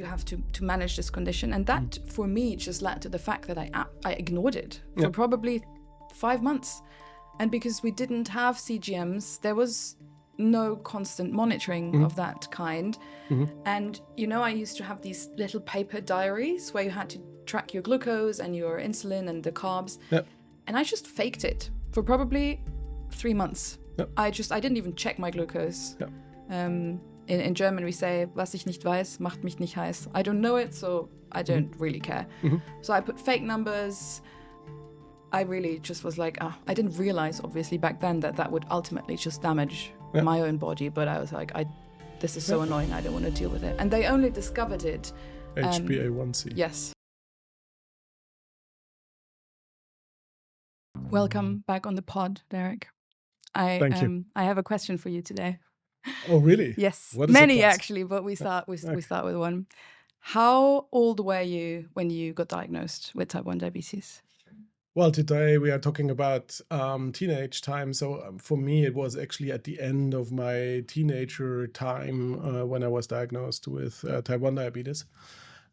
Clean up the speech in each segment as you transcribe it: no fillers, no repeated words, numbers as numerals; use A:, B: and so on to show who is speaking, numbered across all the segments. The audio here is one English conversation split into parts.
A: you have to manage this condition. And that, for me, just led to the fact that I ignored it for probably 5 months. And because we didn't have CGMs, there was no constant monitoring of that kind. And, I used to have these little paper diaries where you had to track your glucose and your insulin and the carbs. And I just faked it for probably 3 months. I didn't even check my glucose. In German we say, was ich nicht weiß, macht mich nicht heiß. I don't know it, so I don't really care. So I put fake numbers. I really just was like, I didn't realize, obviously, back then that would ultimately just damage my own body. But I was like, this is so annoying, I don't want to deal with it. And they only discovered it.
B: HbA1c.
A: Yes. Welcome back on the pod, Derek.
B: Thank you.
A: I have a question for you today.
B: Oh, really?
A: Yes.
B: What is
A: Many,
B: it,
A: actually, but we start with one. How old were you when you got diagnosed with type 1 diabetes?
B: Well, today we are talking about teenage time. So for me, it was actually at the end of my teenager time when I was diagnosed with type 1 diabetes.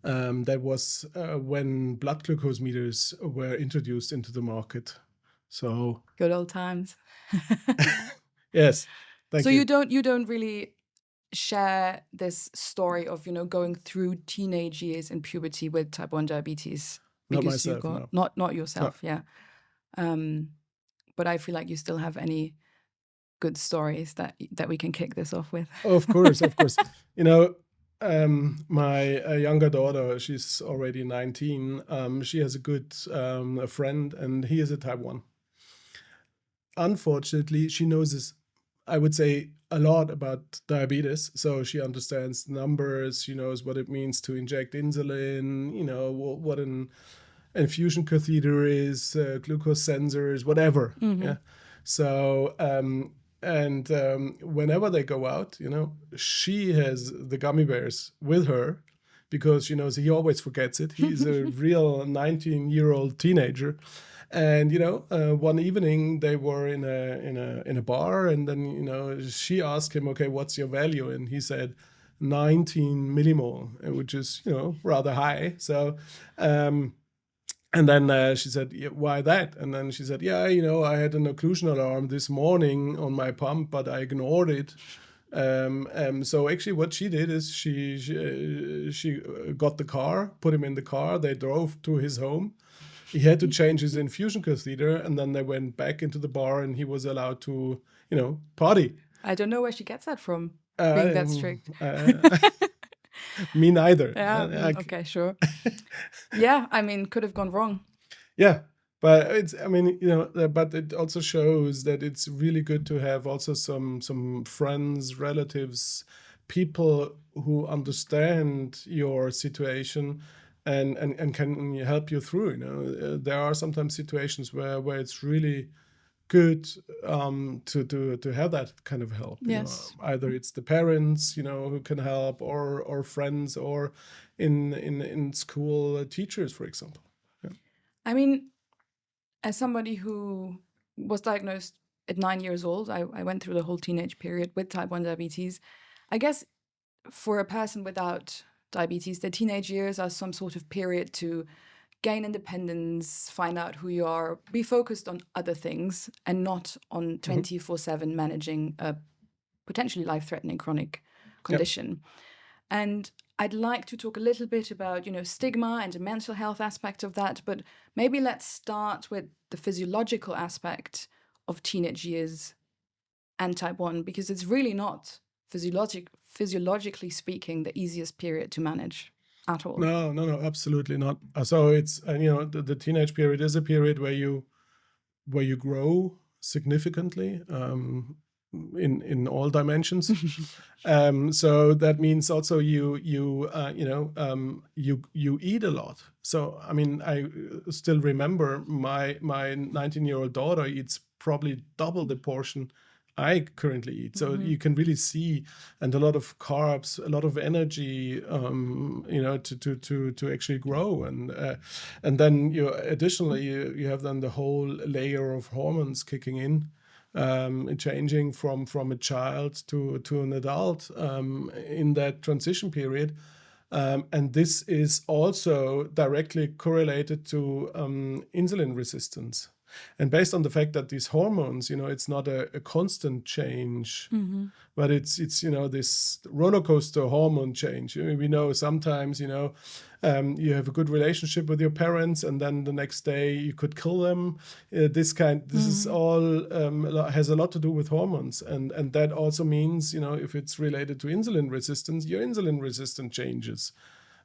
B: That was when blood glucose meters were introduced into the market. So
A: good old times.
B: Yes. Thank you.
A: So you don't really share this story of going through teenage years and puberty with type 1 diabetes.
B: Not
A: Because
B: myself,
A: you got
B: no.
A: not yourself, yeah. But I feel like you still have any good stories that we can kick this off with.
B: Of course. My younger daughter, she's already 19. She has a good a friend, and he is a type 1. Unfortunately, she knows I would say, a lot about diabetes. So she understands numbers, she knows what it means to inject insulin, what an infusion catheter is, glucose sensors, whatever. Yeah. So, whenever they go out, she has the gummy bears with her because she knows he always forgets it. He's a real 19-year-old teenager. And one evening they were in a bar, and then she asked him, okay, what's your value? And he said 19 millimole, which is rather high. So and then she said, why that? And then she said, I had an occlusion alarm this morning on my pump, but I ignored it. So actually what she did is she got the car, put him in the car, they drove to his home. He had to change his infusion catheter, and then they went back into the bar, and he was allowed to, party.
A: I don't know where she gets that from, being that strict.
B: Me neither.
A: Yeah. Okay, sure. Yeah, could have gone wrong.
B: Yeah, but but it also shows that it's really good to have also some friends, relatives, people who understand your situation. And can help you through. There are sometimes situations where it's really good to have that kind of help.
A: Yes.
B: Either it's the parents who can help, or friends, or in school teachers, for example. Yeah.
A: As somebody who was diagnosed at 9 years old, I went through the whole teenage period with type 1 diabetes. I guess for a person without diabetes, the teenage years are some sort of period to gain independence, find out who you are, be focused on other things and not on 24/7 managing a potentially life-threatening chronic condition. Yep. And I'd like to talk a little bit about, stigma and the mental health aspect of that, but maybe let's start with the physiological aspect of teenage years and type 1, because it's really not physiologically speaking, the easiest period to manage at all.
B: No, absolutely not. So it's the teenage period is a period where you grow significantly in all dimensions. So that means also you eat a lot. So I still remember my 19-year-old daughter eats probably double the portion I currently eat. So you can really see, and a lot of carbs, a lot of energy, to actually grow, and then additionally you have then the whole layer of hormones kicking in, changing from a child to an adult in that transition period. And this is also directly correlated to insulin resistance. And based on the fact that these hormones, it's not a constant change, but it's this roller coaster hormone change. We know sometimes, you have a good relationship with your parents, and then the next day you could kill them. This is all has a lot to do with hormones, and that also means, if it's related to insulin resistance, your insulin resistance changes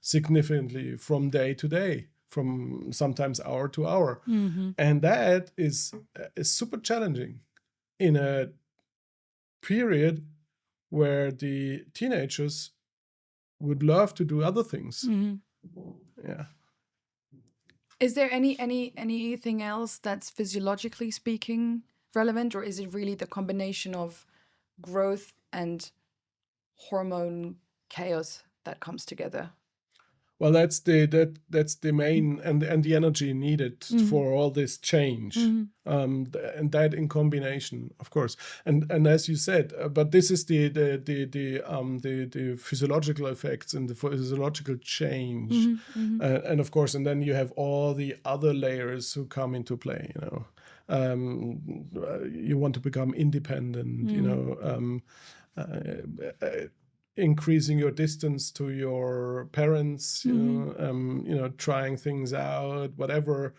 B: significantly from day to day, from sometimes hour to hour. And that is super challenging in a period where the teenagers would love to do other things. Yeah.
A: Is there anything else that's physiologically speaking relevant, or is it really the combination of growth and hormone chaos that comes together?
B: Well, that's the main and the energy needed for all this change, and that in combination, of course, and as you said, but this is the physiological effects and the physiological change, and of course, and then you have all the other layers who come into play. You want to become independent. Increasing your distance to your parents, trying things out, whatever,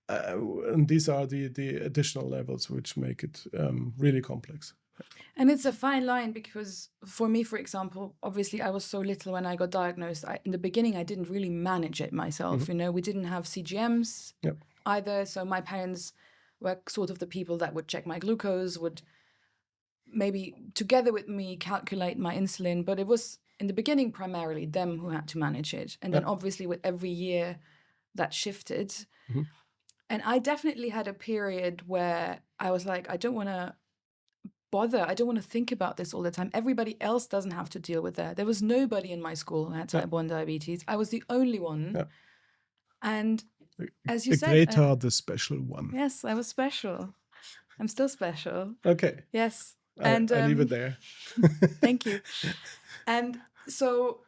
B: and these are the additional levels which make it really complex.
A: And it's a fine line, because for me, for example, obviously I was so little when I got diagnosed. In the beginning, I didn't really manage it myself. We didn't have CGMs either, so my parents were sort of the people that would check my glucose, would maybe together with me calculate my insulin, but it was in the beginning primarily them who had to manage it. And then obviously with every year that shifted. And I definitely had a period where I was like, I don't want to bother. I don't want to think about this all the time. Everybody else doesn't have to deal with that. There was nobody in my school who had type 1 diabetes. I was the only one. And as you said,
B: Greta, the special one.
A: Yes, I was special. I'm still special.
B: Okay.
A: Yes.
B: And I leave it there.
A: Thank you. And so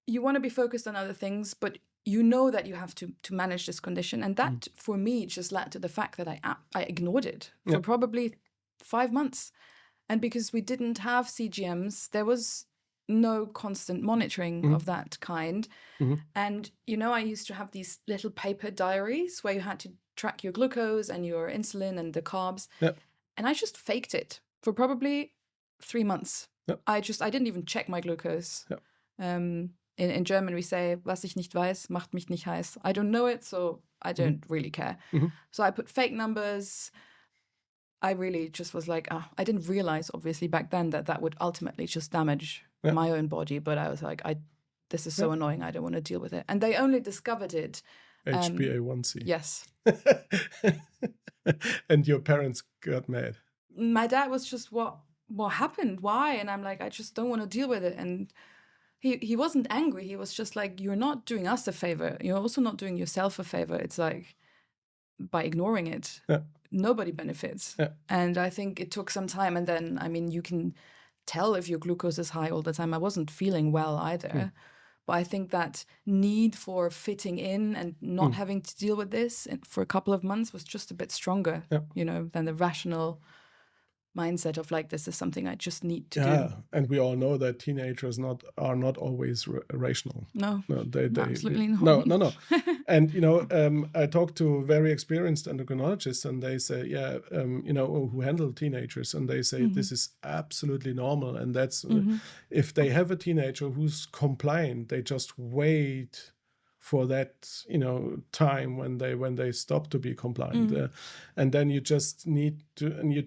A: you want to be focused on other things, but you know that you have to manage this condition. And that, for me, just led to the fact that I ignored it for probably 5 months. And because we didn't have CGMs, there was no constant monitoring of that kind. And, I used to have these little paper diaries where you had to track your glucose and your insulin and the carbs. And I just faked it for probably 3 months. I didn't even check my glucose. In German, we say, was ich nicht weiß, macht mich nicht heiß. I don't know it, so I don't really care. So I put fake numbers. I really just was like, I didn't realize, obviously, back then that would ultimately just damage my own body. But I was like, this is so annoying. I don't want to deal with it. And they only discovered it.
B: HbA1c.
A: Yes.
B: And your parents got mad.
A: My dad was just, what happened? Why? And I'm like, I just don't want to deal with it. And he wasn't angry. He was just like, you're not doing us a favor. You're also not doing yourself a favor. It's like, by ignoring it, nobody benefits. And I think it took some time. And then, you can tell if your glucose is high all the time. I wasn't feeling well either. But I think that need for fitting in and not having to deal with this for a couple of months was just a bit stronger, than the rational mindset of like, this is something I just need to do.
B: And we all know that teenagers are not always rational.
A: No,
B: they
A: absolutely not.
B: No. And I talked to very experienced endocrinologists, and they say, who handle teenagers, and they say this is absolutely normal, and that's if they have a teenager who's compliant, they just wait for that time when they stop to be compliant, and then you just need to, and you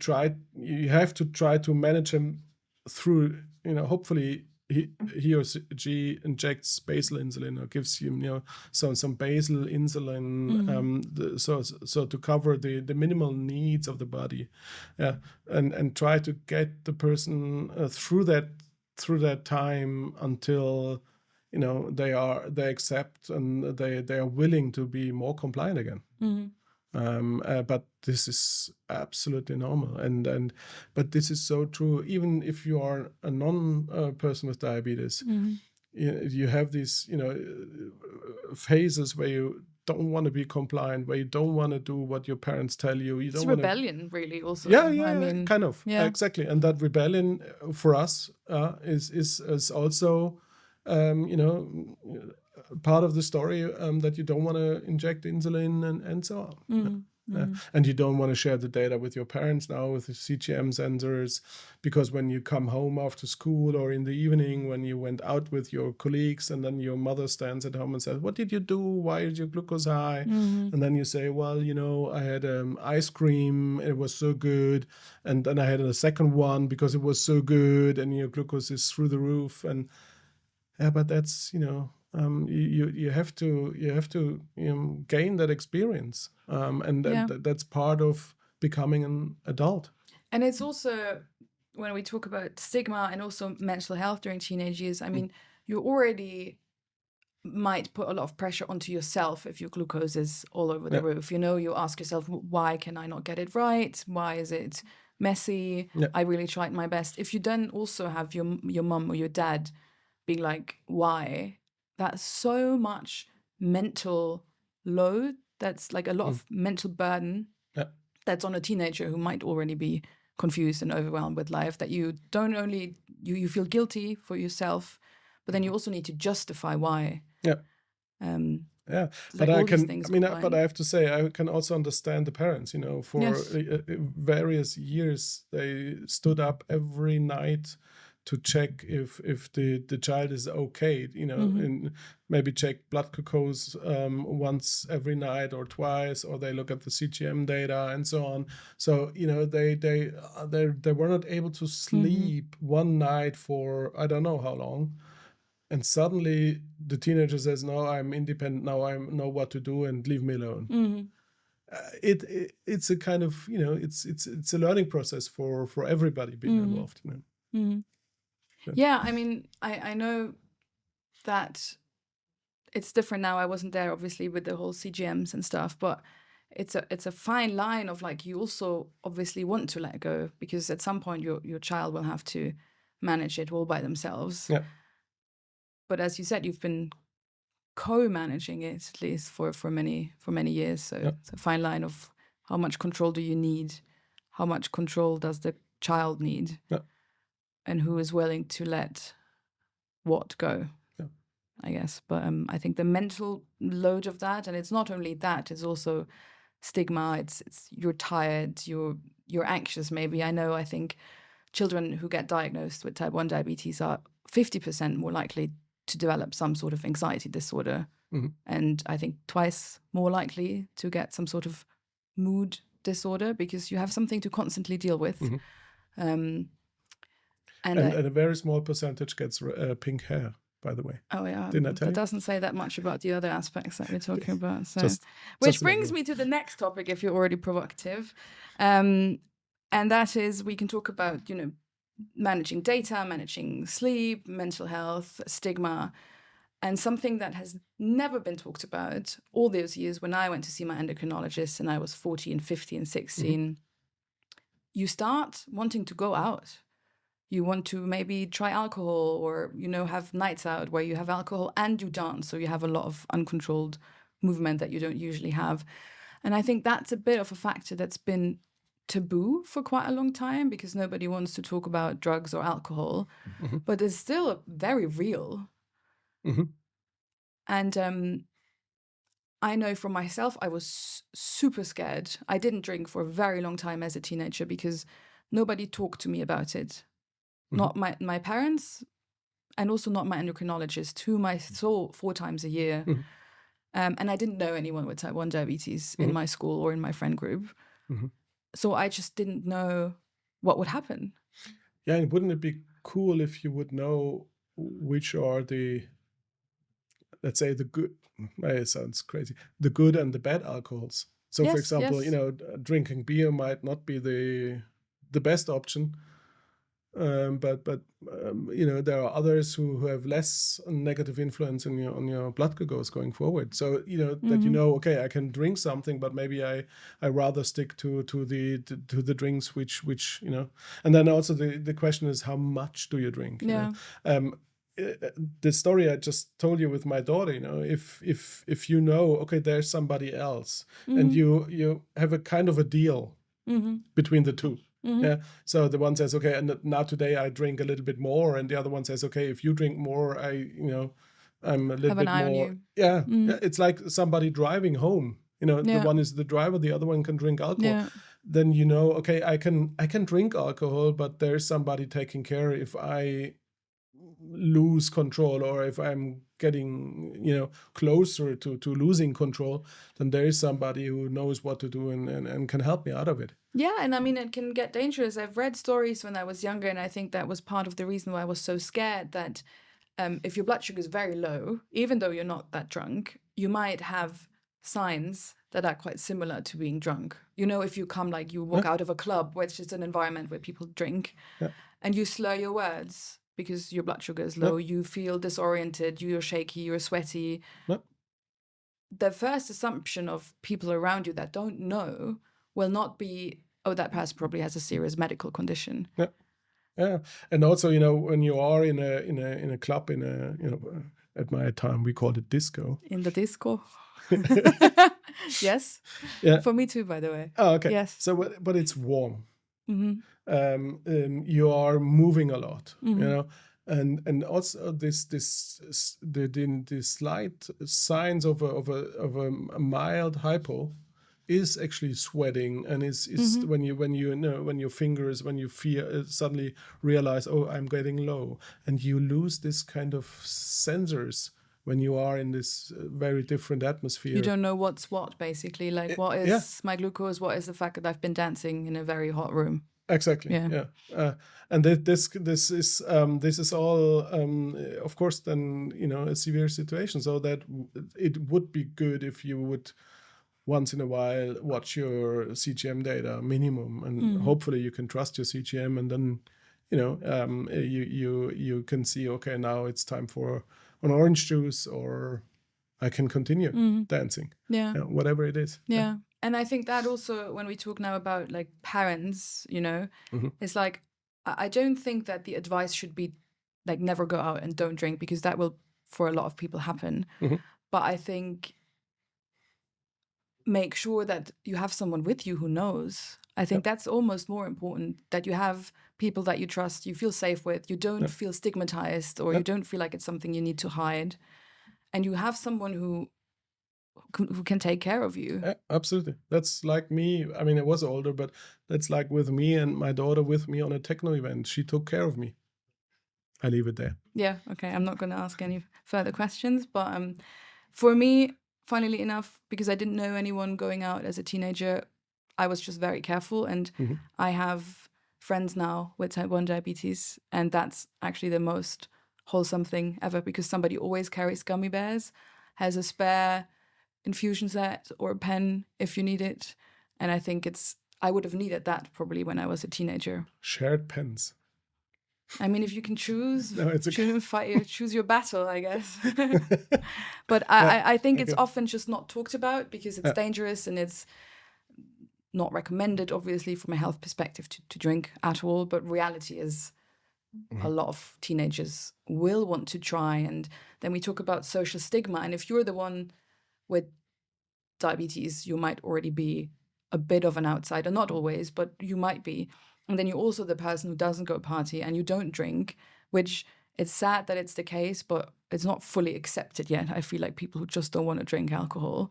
B: have to try to manage him through, hopefully he or she injects basal insulin or gives you some basal insulin, so to cover the minimal needs of the body, and try to get the person through that time until they accept and they are willing to be more compliant again. But this is absolutely normal, but this is so true. Even if you are a non person with diabetes, you have these, phases where you don't want to be compliant, where you don't want to do what your parents tell you. You
A: It's
B: don't want
A: rebellion, really. Also,
B: I
A: mean,
B: mean, kind of, exactly. And that rebellion for us is also, part of the story, that you don't want to inject insulin and so on. And you don't want to share the data with your parents now with the CGM sensors, because when you come home after school or in the evening when you went out with your colleagues, and then your mother stands at home and says, "What did you do? Why is your glucose high?" And then you say, "Well, I had ice cream. It was so good. And then I had a second one because it was so good, and your glucose is through the roof." And but that's, you have to gain that experience, and that's part of becoming an adult.
A: And it's also, when we talk about stigma and also mental health during teenage years, I mean, you already might put a lot of pressure onto yourself if your glucose is all over the roof. You ask yourself, why can I not get it right? Why is it messy? I really tried my best. If you then also have your mum or your dad being like, why? That's so much mental load. That's like a lot of mental burden that's on a teenager who might already be confused and overwhelmed with life, that you don't only, you feel guilty for yourself, but then you also need to justify why.
B: But but I have to say, I can also understand the parents, for various years, they stood up every night to check if the child is okay, and maybe check blood glucose once every night or twice, or they look at the CGM data and so on. So they were not able to sleep one night for I don't know how long, and suddenly the teenager says, "No, I'm independent now. I know what to do, and leave me alone." It's a kind of it's a learning process for everybody being involved.
A: Yeah, I mean, I know that it's different now. I wasn't there, obviously, with the whole CGMs and stuff, but it's a fine line of like, you also obviously want to let go, because at some point your child will have to manage it all by themselves.
B: Yeah.
A: But as you said, you've been co-managing it at least for many years. So it's a fine line of how much control do you need, how much control does the child need. And who is willing to let what go, I guess. But I think the mental load of that, and it's not only that, it's also stigma. It's you're tired, you're anxious maybe. I think children who get diagnosed with type 1 diabetes are 50% more likely to develop some sort of anxiety disorder. And I think twice more likely to get some sort of mood disorder, because you have something to constantly deal with. And
B: a very small percentage gets pink hair, by the way.
A: Oh, yeah.
B: Didn't I tell you?
A: That doesn't say that much about the other aspects that we're talking about. So, which brings me to the next topic, if you're already provocative. And that is, we can talk about, managing data, managing sleep, mental health, stigma, and something that has never been talked about all those years when I went to see my endocrinologist and I was 14, 15, 16. You start wanting to go out. You want to maybe try alcohol, or, have nights out where you have alcohol and you dance. So you have a lot of uncontrolled movement that you don't usually have. And I think that's a bit of a factor that's been taboo for quite a long time, because nobody wants to talk about drugs or alcohol, but it's still very real. And I know for myself, I was super scared. I didn't drink for a very long time as a teenager because nobody talked to me about it. Not my parents, and also not my endocrinologist, whom I saw 4 times a year. And I didn't know anyone with type 1 diabetes in my school or in my friend group. So I just didn't know what would happen.
B: Yeah, and wouldn't it be cool if you would know which are the, let's say, the good, it sounds crazy, the good and the bad alcohols. So for example, drinking beer might not be the best option. But there are others who have less negative influence on your blood glucose going forward. So that okay, I can drink something, but maybe I rather stick to the drinks which and then also the question is, how much do you drink? the story I just told you with my daughter, if you know, okay, there's somebody else, and you have a kind of a deal between the two. Yeah. So the one says, okay, and now today I drink a little bit more, and the other one says, okay, if you drink more, I'm a little
A: Have
B: bit
A: an eye on
B: more.
A: you.
B: Yeah. It's like somebody driving home. The one is the driver, the other one can drink alcohol.
A: Yeah.
B: Then okay, I can drink alcohol, but there's somebody taking care if I lose control, or if I'm getting closer to losing control, then there is somebody who knows what to do and can help me out of it.
A: Yeah, and I mean, it can get dangerous. I've read stories when I was younger, and I think that was part of the reason why I was so scared that if your blood sugar is very low, even though you're not that drunk, you might have signs that are quite similar to being drunk. If you you walk out of a club, which is an environment where people drink, and you slur your words because your blood sugar is low, you feel disoriented, you're shaky, you're sweaty. The first assumption of people around you that don't know will not be, oh, that person probably has a serious medical condition.
B: Yeah, and also when you are in a club, at my time we called it disco.
A: In the disco. Yes.
B: Yeah.
A: For me too, by the way.
B: Oh, okay.
A: Yes.
B: So, but it's warm. You are moving a lot. And also the slight signs of a mild hypo is actually sweating, and is when your fingers, when you feel suddenly realize, oh, I'm getting low, and you lose this kind of sensors when you are in this very different atmosphere.
A: You don't know what's what, basically. Like, what is my glucose? What is the fact that I've been dancing in a very hot room?
B: Exactly. Yeah. And this is all, of course, then a severe situation. So that it would be good if you would once in a while watch your CGM data minimum, and hopefully you can trust your CGM, and then you can see, okay, now it's time for an orange juice, or I can continue dancing.
A: Yeah.
B: Whatever it is.
A: Yeah. And I think that also, when we talk now about like parents, it's like, I don't think that the advice should be like never go out and don't drink, because that will, for a lot of people, happen. But I think make sure that you have someone with you who knows. I think that's almost more important, that you have people that you trust, you feel safe with, you don't feel stigmatized, or you don't feel like it's something you need to hide. And you have someone who can take care of you.
B: Absolutely. That's like me. I mean, I was older, but that's like with me and my daughter with me on a techno event. She took care of me. I leave it there.
A: Yeah. Okay. I'm not going to ask any further questions, but for me, funnily enough, because I didn't know anyone going out as a teenager, I was just very careful. And I have friends now with type 1 diabetes, and that's actually the most wholesome thing ever, because somebody always carries gummy bears, has a spare infusion set or a pen if you need it. And I think I would have needed that probably when I was a teenager.
B: Shared pens.
A: I mean, if you can choose,
B: no, it's okay.
A: choose your battle, I guess. But I think it's often just not talked about, because it's dangerous, and it's not recommended, obviously, from a health perspective to drink at all. But reality is a lot of teenagers will want to try. And then we talk about social stigma. And if you're the one with diabetes, you might already be a bit of an outsider, not always, but you might be. And then you're also the person who doesn't go party and you don't drink, which it's sad that it's the case, but it's not fully accepted yet. I feel like people who just don't want to drink alcohol.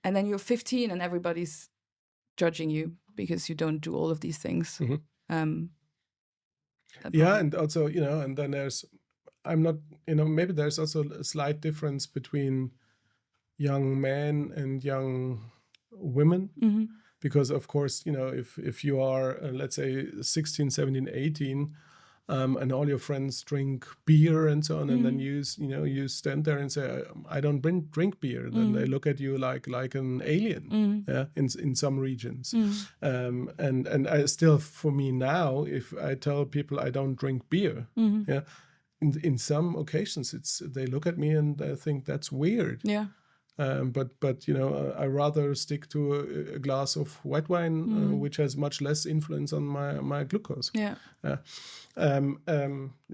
A: And then you're 15 and everybody's judging you because you don't do all of these things.
B: And also, and then maybe there's also a slight difference between young men and young women, because of course, if you are let's say 16, 17, 18, and all your friends drink beer and so on, and then you stand there and say, I don't drink beer, then they look at you like an alien, in some regions. And I still, for me now, if I tell people I don't drink beer, in some occasions they look at me and I think that's weird. But I rather stick to a glass of white wine, which has much less influence on my glucose.
A: Yeah.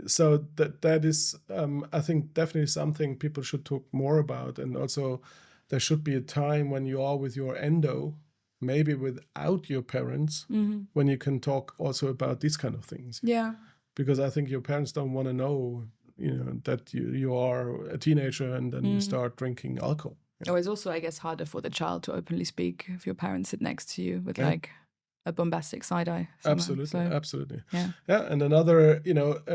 B: So that is, I think, definitely something people should talk more about. And also, there should be a time when you are with your endo, maybe without your parents, when you can talk also about these kind of things.
A: Yeah.
B: Because I think your parents don't want to know, that you are a teenager and then you start drinking alcohol.
A: Or it's also, I guess, harder for the child to openly speak if your parents sit next to you with like a bombastic side eye.
B: Absolutely.
A: Yeah.
B: And another,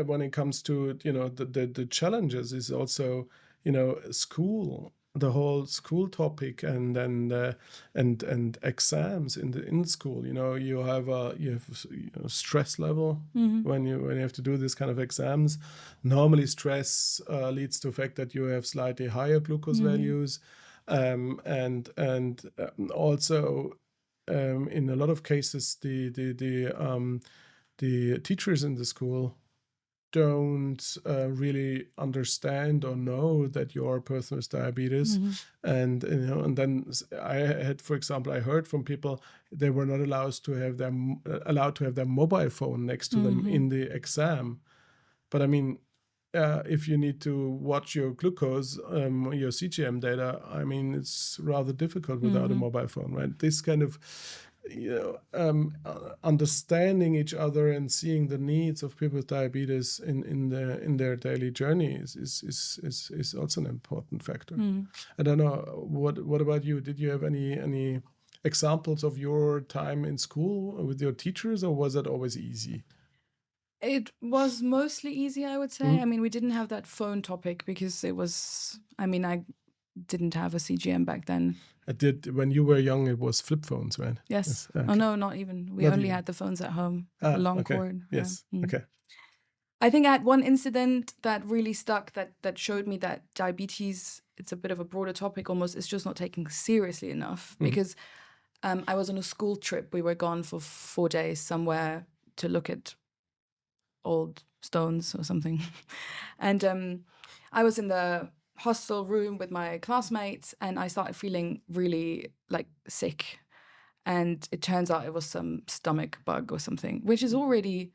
B: when it comes to, the challenges is also, school, the whole school topic, and then and exams in school. You have stress level when you have to do this kind of exams. Normally, stress leads to the fact that you have slightly higher glucose values, and also. In a lot of cases, the teachers in the school don't really understand or know that you are a person with diabetes, and then I had, for example, I heard from people they were not allowed to have their mobile phone next to them in the exam, but I mean. If you need to watch your glucose, your CGM data, I mean, it's rather difficult without a mobile phone, right? This kind of, understanding each other and seeing the needs of people with diabetes in their daily journey is also an important factor. I don't know. What about you? Did you have any examples of your time in school with your teachers, or was that always easy?
A: It was mostly easy, I would say. I mean, we didn't have that phone topic because it was, I didn't have a CGM back then.
B: I did. When you were young, it was flip phones, right?
A: Yes. Okay. Oh, no, not even. We only had the phones at home, a long cord.
B: Yes. Okay.
A: I think I had one incident that really stuck that showed me that diabetes, it's a bit of a broader topic almost, it's just not taken seriously enough. Because I was on a school trip. We were gone for 4 days somewhere to look at old stones or something. And I was in the hostel room with my classmates and I started feeling really like sick. And it turns out it was some stomach bug or something, which is already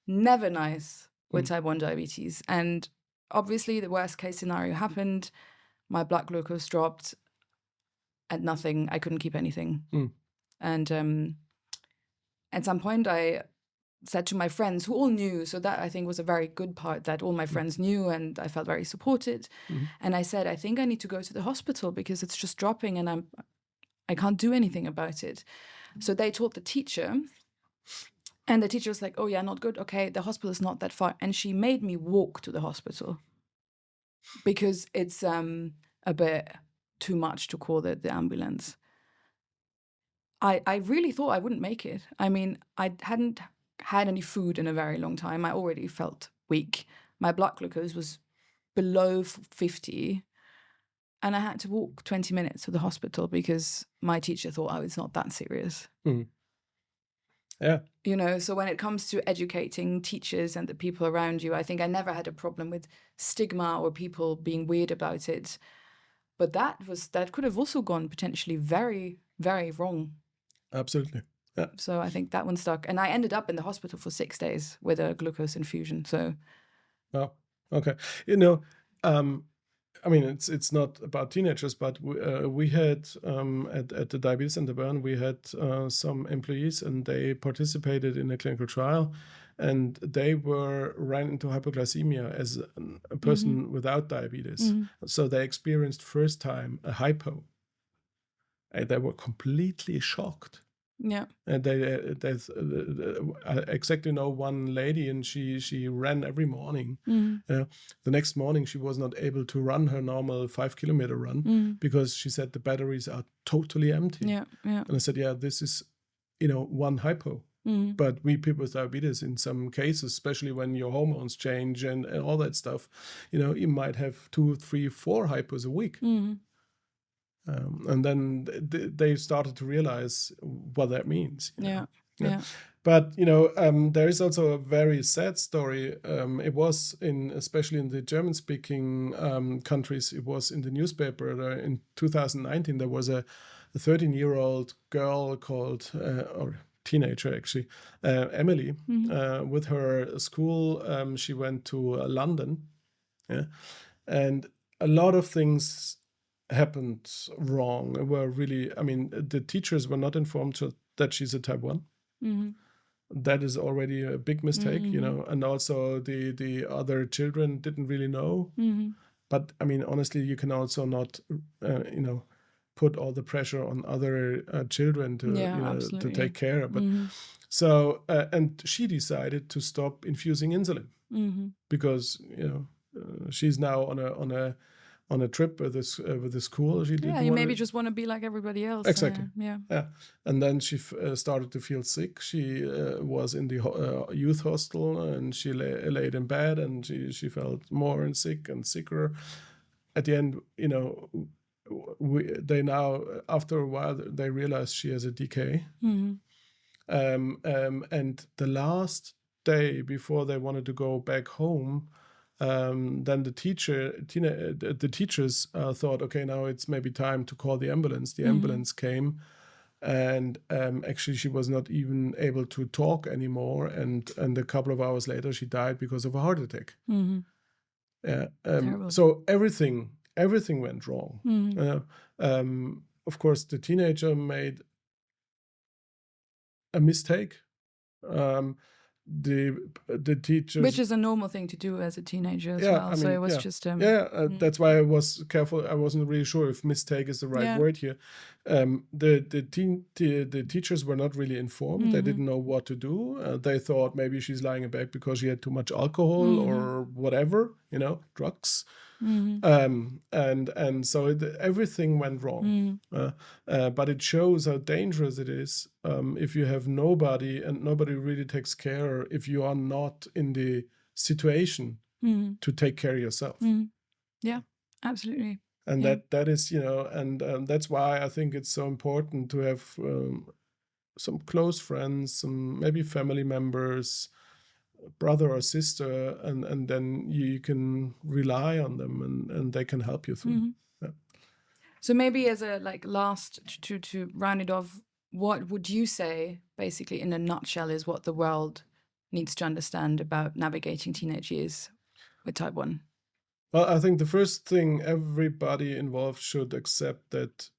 A: never nice with type 1 diabetes. And obviously the worst case scenario happened. My blood glucose dropped at nothing. I couldn't keep anything. And at some point I said to my friends who all knew, so that I think was a very good part, that all my friends knew and I felt very supported. And I said, I think I need to go to the hospital because it's just dropping and I can't do anything about it. So they told the teacher and the teacher was like, oh yeah, not good. Okay, the hospital is not that far. And she made me walk to the hospital because it's a bit too much to call the ambulance. I really thought I wouldn't make it. I mean, I hadn't had any food in a very long time. I already felt weak. My blood glucose was below 50 and I had to walk 20 minutes to the hospital because my teacher thought, oh, it's not that serious.
B: Yeah.
A: So when it comes to educating teachers and the people around you, I think I never had a problem with stigma or people being weird about it. But that could have also gone potentially very, very wrong.
B: Absolutely. Yeah.
A: So I think that one stuck. And I ended up in the hospital for 6 days with a glucose infusion. So.
B: Oh, okay. I mean, it's not about teenagers, but we had at the Diabetes Center Bern, we had some employees and they participated in a clinical trial and they ran into hypoglycemia as a person without diabetes. So they experienced first time a hypo. And they were completely shocked.
A: Yeah.
B: And I exactly know one lady, and she ran every morning. The next morning, she was not able to run her normal 5-kilometer run because she said the batteries are totally empty.
A: Yeah.
B: And I said, yeah, this is, one hypo. But we people with diabetes, in some cases, especially when your hormones change and all that stuff, you might have 2, 3, 4 hypos a week. And then they started to realize what that means.
A: Yeah.
B: But there is also a very sad story. It was especially in the German-speaking countries. It was in the newspaper in 2019. There was a 13-year-old girl called, or teenager actually, Emily. With her school, she went to London, and a lot of things happened wrong. Were really, the teachers were not informed that she's a type 1. That is already a big mistake, and also the other children didn't really know. But honestly, you can also not, put all the pressure on other children to take care. But so, and she decided to stop infusing insulin because she's now on a trip with the school. She
A: you maybe just want to be like everybody else.
B: Exactly. And then she started to feel sick. She was in the youth hostel, and she laid in bed, and she felt more sick and sicker. At the end, they now, after a while, they realized she has a DK. And the last day before they wanted to go back home, then the teachers thought, okay, now it's maybe time to call the ambulance. The ambulance came, and actually she was not even able to talk anymore. And a couple of hours later, she died because of a heart attack. So everything went wrong. Of course, the teenager made a mistake. The teachers,
A: which is a normal thing to do as a teenager as well. So it was just
B: that's why I was careful. I wasn't really sure if mistake is the right word here. The teachers were not really informed. They didn't know what to do. They thought maybe she's lying in bed because she had too much alcohol or whatever, drugs. And so everything went wrong. But it shows how dangerous it is if you have nobody, and nobody really takes care, if you are not in the situation to take care of yourself.
A: Yeah, absolutely.
B: And that is, and that's why I think it's so important to have some close friends, some maybe family members, brother or sister, and then you can rely on them, and they can help you through.
A: So maybe as a last to round it off, what would you say basically in a nutshell is what the world needs to understand about navigating teenage years with type 1?
B: Well, I think the first thing, everybody involved should accept that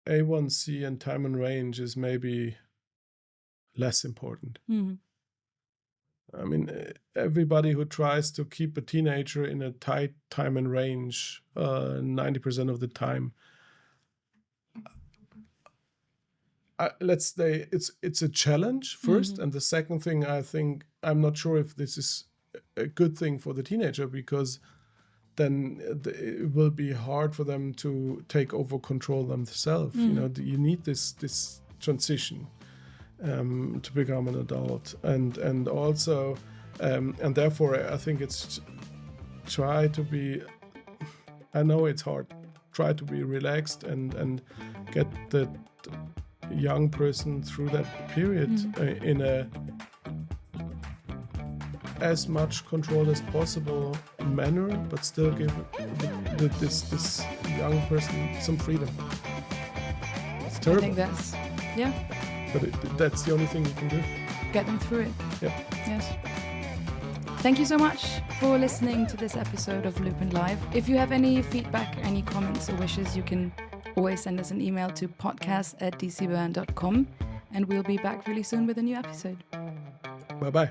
B: A1C and time and range is maybe less important. Everybody who tries to keep a teenager in a tight time and range 90% of the time, let's say it's a challenge first. And the second thing, I think, I'm not sure if this is a good thing for the teenager, because then it will be hard for them to take over control themselves. You need this transition to become an adult, and also and therefore I think it's try to be, I know it's hard, try to be relaxed and get the young person through that period in a as much control as possible manner, but still give this young person some freedom. It's terrible.
A: I think that's,
B: but that's the only thing you can do.
A: Get them through it.
B: Yeah.
A: Yes. Thank you so much for listening to this episode of Lupin Live. If you have any feedback, any comments or wishes, you can always send us an email to podcast@dcb.com, and we'll be back really soon with a new episode.
B: Bye-bye.